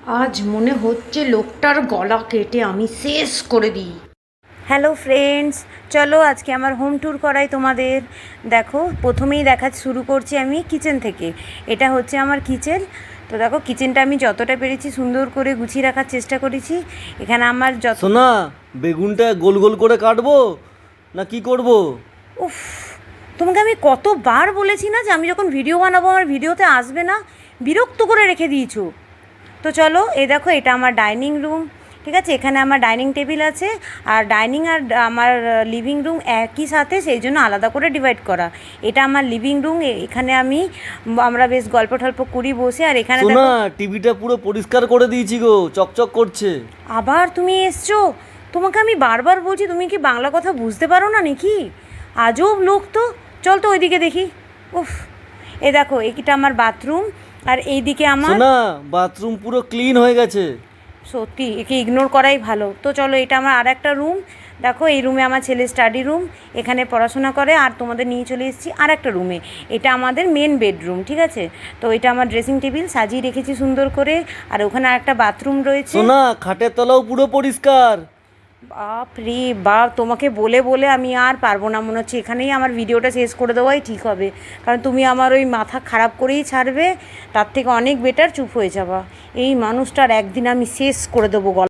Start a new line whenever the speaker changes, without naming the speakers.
আজ মনে হচ্ছে লোকটার গলা কেটে আমি শেষ করে দিই। হ্যালো ফ্রেন্ডস, চলো আজকে আমার হোম ট্যুর করাই তোমাদের। দেখো, প্রথমেই দেখা শুরু করছি আমি কিচেন থেকে। এটা হচ্ছে আমার কিচেন। তো দেখো, কিচেনটা আমি যতটা পেরেছি সুন্দর করে গুছিয়ে রাখার চেষ্টা করেছি। এখানে আমার
সোনা, বেগুনটা গোল গোল করে কাটবো না কি করব?
উফ, তোমাকে আমি কতবার বলেছি না যে আমি যখন ভিডিও বানাবো আমার ভিডিওতে আসবে না, বিরক্ত করে রেখে দিয়েছো। তো চলো, এই দেখো, এটা আমার ডাইনিং রুম। ঠিক আছে, এখানে আমার ডাইনিং টেবিল আছে, আর ডাইনিং আর আমার লিভিং রুম একই সাথে, সেই জন্য আলাদা করে ডিভাইড করা। এটা আমার লিভিং রুম। এখানে আমরা বেশ গল্প টল্প করি বসে। আর এখানে
সোনা,
দেখো,
টিভিটা পুরো পরিষ্কার করে দিয়েছি গো, চকচক করছে।
আবার তুমি এসছো। তোমাকে আমি বারবার বলছি, তুমি কি বাংলা কথা বুঝতে পারো না নাকি? আজব লোক তো। চল তো ওইদিকে দেখি। উফ, এ দেখো, এটা আমার বাথরুম। আর এইদিকে আমার,
সোনা, বাথরুম পুরো ক্লিন হয়ে গেছে।
সত্যি একে ইগনোর করাই ভালো। তো চলো, এটা আমার আর একটা রুম। দেখো, এই রুমে আমার ছেলে স্টাডি রুম, এখানে পড়াশোনা করে। আর তোমাদের নিয়ে চলে এসেছি আর একটা রুমে। এটা আমাদের মেন বেডরুম। ঠিক আছে, তো এটা আমার ড্রেসিং টেবিল সাজিয়ে রেখেছি সুন্দর করে। আর ওখানে আর একটা বাথরুম রয়েছে।
সোনা, খাটের তলাও পুরো পরিষ্কার।
বাপ রে বাপ, তোমাকে বলে বলে আমি আর পারবো না, মনে হচ্ছে এখানেই আমার ভিডিওটা শেষ করে দেওয়াই ঠিক হবে। কারণ তুমি আমার ওই মাথা খারাপ করেই ছাড়বে। তার থেকে অনেক বেটার চুপ হয়ে যাবা। এই মানুষটার একদিন আমি শেষ করে দেবো গলা।